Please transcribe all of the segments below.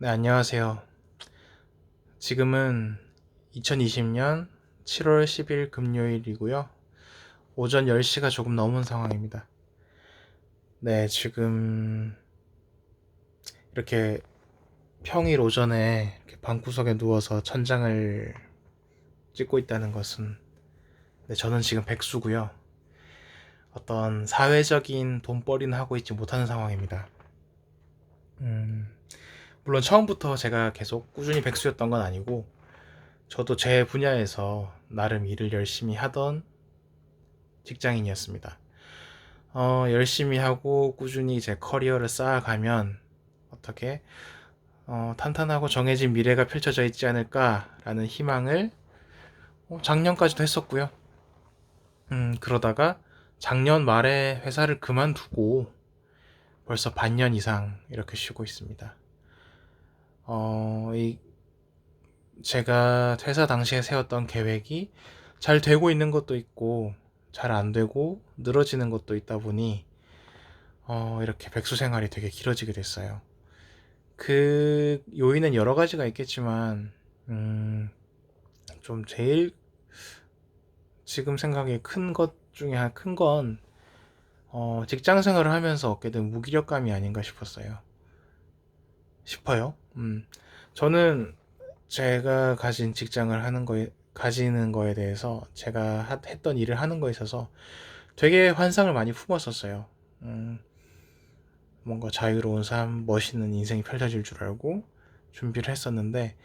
네, 안녕하세요. 지금은 2020년 7월 10일 금요일이고요. 오전 10시가 조금 넘은 상황입니다. 네, 지금 이렇게 평일 오전에 이렇게 방구석에 누워서 천장을 찍고 있다는 것은 네, 저는 지금 백수고요. 어떤 사회적인 돈벌이는 하고 있지 못하는 상황입니다. 음, 물론 처음부터 제가 계속 꾸준히 백수였던 건 아니고 저도 제 분야에서 나름 일을 열심히 하던 직장인이었습니다. 열심히 하고 꾸준히 제 커리어를 쌓아가면 어떻게 탄탄하고 정해진 미래가 펼쳐져 있지 않을까라는 희망을 작년까지도 했었고요. 그러다가 작년 말에 회사를 그만두고 벌써 반년 이상 이렇게 쉬고 있습니다. 이 제가 퇴사 당시에 세웠던 계획이 잘 되고 있는 것도 있고 잘 안 되고 늘어지는 것도 있다 보니 이렇게 백수 생활이 되게 길어지게 됐어요. 그 요인은 여러 가지가 있겠지만 좀 제일 지금 생각에 큰 것 중에 큰 건 직장 생활을 하면서 얻게 된 무기력감이 아닌가 싶어요. 저는 제가 가진 직장을 가지는 거에 대해서 제가 했던 일을 하는 거에 있어서 되게 환상을 많이 품었었어요. 음, 뭔가 자유로운 삶, 멋있는 인생이 펼쳐질 줄 알고 준비를 했었는데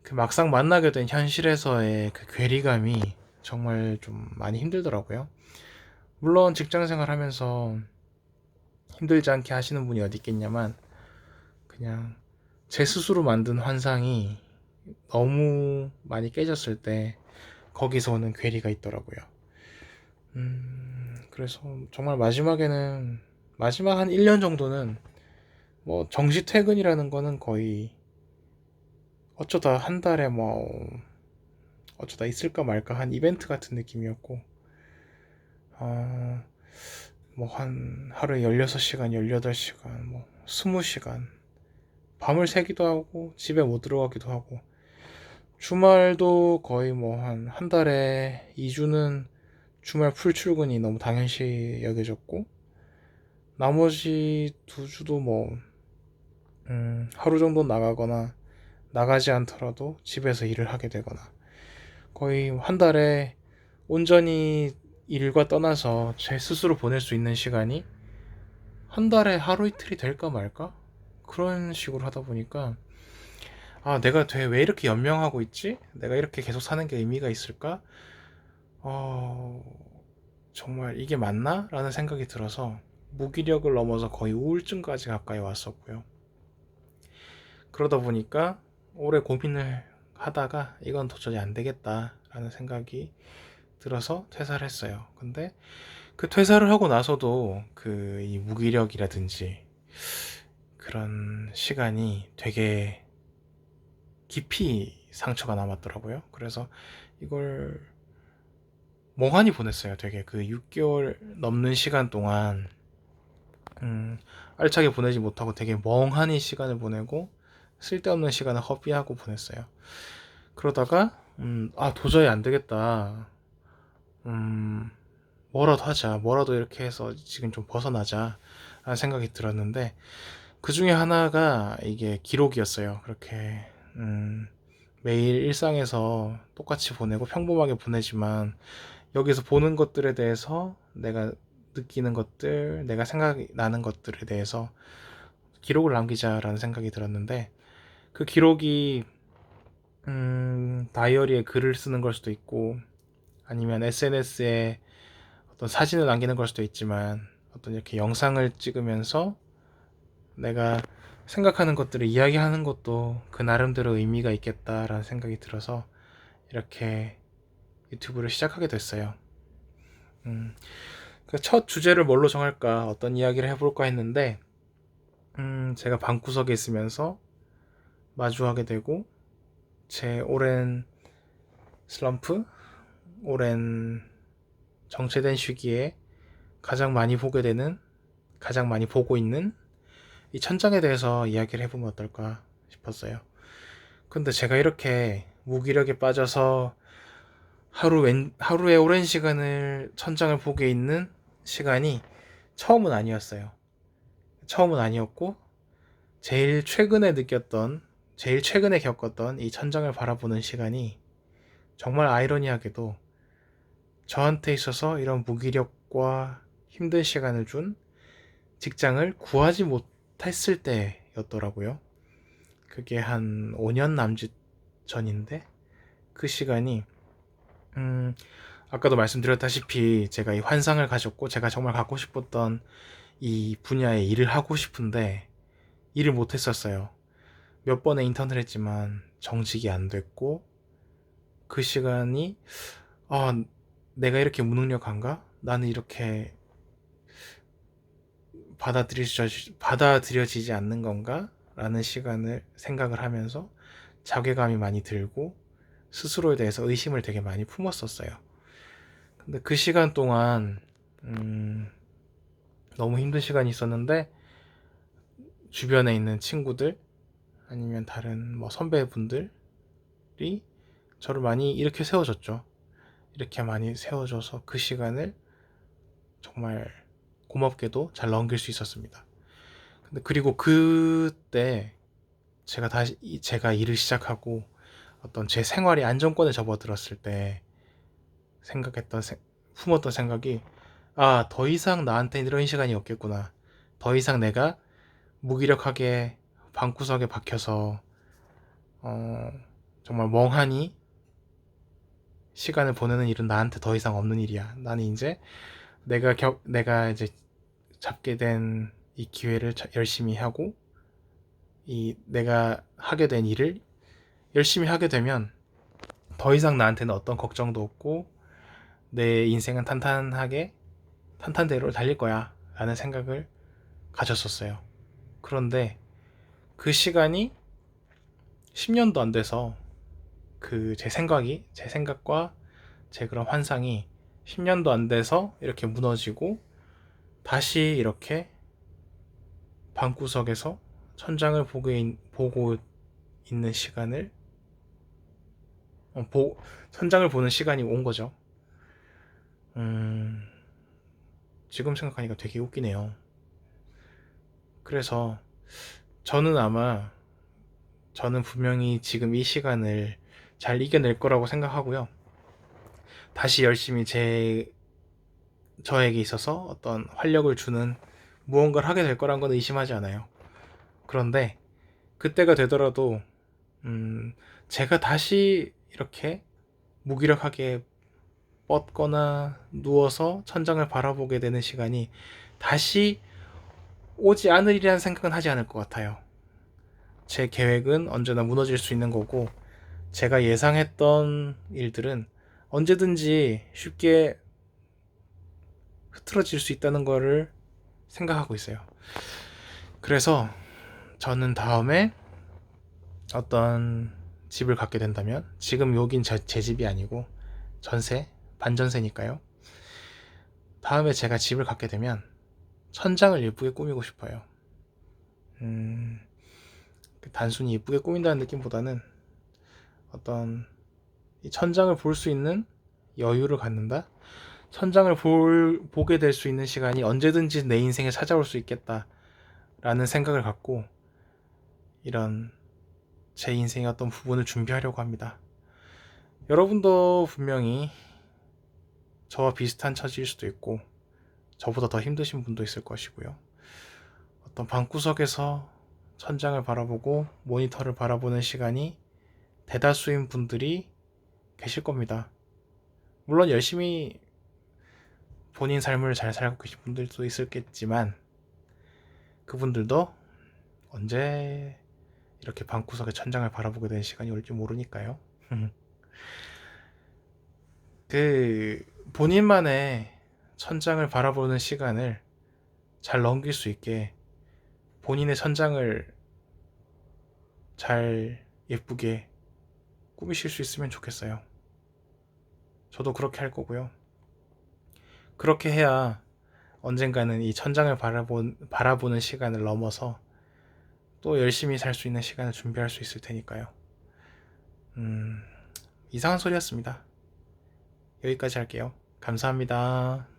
그 막상 만나게 된 현실에서의 그 괴리감이 정말 좀 많이 힘들더라고요. 물론 직장 생활하면서 힘들지 않게 하시는 분이 어디 있겠냐만 그냥 제 스스로 만든 환상이 너무 많이 깨졌을 때 거기서 오는 괴리가 있더라고요. 그래서 정말 마지막 한 1년 정도는 뭐 정시 퇴근이라는 거는 거의 어쩌다 한 달에 뭐 어쩌다 있을까 말까 한 이벤트 같은 느낌이었고 어, 뭐 한 하루에 16시간, 18시간, 뭐 20시간 밤을 새기도 하고 집에 못 들어가기도 하고 주말도 거의 뭐 한 달에 2주는 주말 풀 출근이 너무 당연시 여겨졌고 나머지 2주도 뭐 하루 정도 나가거나 나가지 않더라도 집에서 일을 하게 되거나 거의 한 달에 온전히 일과 떠나서 제 스스로 보낼 수 있는 시간이 한 달에 하루 이틀이 될까 말까? 그런 식으로 하다 보니까 내가 왜 이렇게 연명하고 있지? 내가 이렇게 계속 사는 게 의미가 있을까? 어, 정말 이게 맞나? 라는 생각이 들어서 무기력을 넘어서 거의 우울증까지 가까이 왔었고요. 그러다 보니까 오래 고민을 하다가 이건 도저히 안 되겠다라는 생각이 들어서 퇴사를 했어요. 근데 그 퇴사를 하고 나서도 그 이 무기력이라든지 그런 시간이 되게 깊이 상처가 남았더라고요. 그래서 이걸 멍하니 보냈어요. 되게 그 6개월 넘는 시간 동안 알차게 보내지 못하고 되게 멍하니 시간을 보내고 쓸데없는 시간을 허비하고 보냈어요. 그러다가 도저히 안 되겠다. 음, 뭐라도 하자. 뭐라도 이렇게 해서 지금 좀 벗어나자. 라는 생각이 들었는데 그 중에 하나가 이게 기록이었어요. 그렇게 매일 일상에서 똑같이 보내고 평범하게 보내지만 여기서 보는 것들에 대해서 내가 느끼는 것들, 내가 생각이 나는 것들에 대해서 기록을 남기자라는 생각이 들었는데 그 기록이 다이어리에 글을 쓰는 걸 수도 있고 아니면 SNS에 어떤 사진을 남기는 걸 수도 있지만 어떤 이렇게 영상을 찍으면서 내가 생각하는 것들을 이야기하는 것도 그 나름대로 의미가 있겠다라는 생각이 들어서 이렇게 유튜브를 시작하게 됐어요. 음, 그첫 주제를 뭘로 정할까, 어떤 이야기를 해볼까 했는데, 제가 방구석에 있으면서 마주하게 되고, 제 오랜 슬럼프, 오랜 정체된 시기에 가장 많이 보게 되는, 가장 많이 보고 있는 이 천장에 대해서 이야기를 해보면 어떨까 싶었어요. 근데 제가 이렇게 무기력에 빠져서 하루에 오랜 시간을 천장을 보게 있는 시간이 처음은 아니었어요. 처음은 아니었고, 제일 최근에 겪었던 이 천장을 바라보는 시간이 정말 아이러니하게도 저한테 있어서 이런 무기력과 힘든 시간을 준 직장을 구하지 못했을 때였더라고요. 그게 한 5년 남짓 전인데, 그 시간이 음, 아까도 말씀드렸다시피 제가 이 환상을 가졌고 제가 정말 갖고 싶었던 이 분야의 일을 하고 싶은데 일을 못했었어요. 몇 번의 인턴을 했지만 정직이 안 됐고, 그 시간이 아, 내가 이렇게 무능력한가? 나는 이렇게 받아들여지지 않는 건가? 라는 시간을 생각을 하면서 자괴감이 많이 들고 스스로에 대해서 의심을 되게 많이 품었었어요. 근데 그 시간 동안 너무 힘든 시간이 있었는데 주변에 있는 친구들 아니면 다른 뭐 선배분들이 저를 많이 이렇게 세워줬죠. 이렇게 많이 세워줘서 그 시간을 정말 고맙게도 잘 넘길 수 있었습니다. 근데 그리고 그때 제가 일을 시작하고 어떤 제 생활이 안정권에 접어들었을 때 생각했던 품었던 생각이, 더 이상 나한테 이런 시간이 없겠구나. 더 이상 내가 무기력하게 방구석에 박혀서 어, 정말 멍하니 시간을 보내는 일은 나한테 더 이상 없는 일이야. 나는 이제 내가 이제 잡게 된 이 기회를 열심히 하고 이 내가 하게 된 일을 열심히 하게 되면 더 이상 나한테는 어떤 걱정도 없고 내 인생은 탄탄대로 달릴 거야 라는 생각을 가졌었어요. 그런데 그 시간이 10년도 안 돼서 제 생각과 제 그런 환상이 10년도 안 돼서 이렇게 무너지고 다시 이렇게 방구석에서 천장을 보고 있는 시간을 천장을 보는 시간이 온 거죠. 음, 지금 생각하니까 되게 웃기네요. 그래서 저는 아마 저는 분명히 지금 이 시간을 잘 이겨낼 거라고 생각하고요. 다시 열심히 저에게 있어서 어떤 활력을 주는 무언가를 하게 될 거란 건 의심하지 않아요. 그런데 그때가 되더라도 제가 다시 이렇게 무기력하게 뻗거나 누워서 천장을 바라보게 되는 시간이 다시 오지 않으리라는 생각은 하지 않을 것 같아요. 제 계획은 언제나 무너질 수 있는 거고, 제가 예상했던 일들은 언제든지 쉽게 흐트러질 수 있다는 거를 생각하고 있어요. 그래서 저는 다음에 어떤 집을 갖게 된다면, 지금 여긴 제 집이 아니고 반전세니까요. 다음에 제가 집을 갖게 되면 천장을 예쁘게 꾸미고 싶어요. 단순히 예쁘게 꾸민다는 느낌보다는 어떤 이 천장을 볼 수 있는 여유를 갖는다? 천장을 보게 될 수 있는 시간이 언제든지 내 인생에 찾아올 수 있겠다 라는 생각을 갖고 이런 제 인생의 어떤 부분을 준비하려고 합니다. 여러분도 분명히 저와 비슷한 처지일 수도 있고 저보다 더 힘드신 분도 있을 것이고요. 어떤 방구석에서 천장을 바라보고 모니터를 바라보는 시간이 대다수인 분들이 계실 겁니다. 물론 열심히 본인 삶을 잘 살고 계신 분들도 있을겠지만 그분들도 언제 이렇게 방구석의 천장을 바라보게 된 시간이 올지 모르니까요. 본인만의 천장을 바라보는 시간을 잘 넘길 수 있게 본인의 천장을 잘 예쁘게 꾸미실 수 있으면 좋겠어요. 저도 그렇게 할 거고요. 그렇게 해야 언젠가는 이 천장을 바라보는 시간을 넘어서 또 열심히 살 수 있는 시간을 준비할 수 있을 테니까요. 이상한 소리였습니다. 여기까지 할게요. 감사합니다.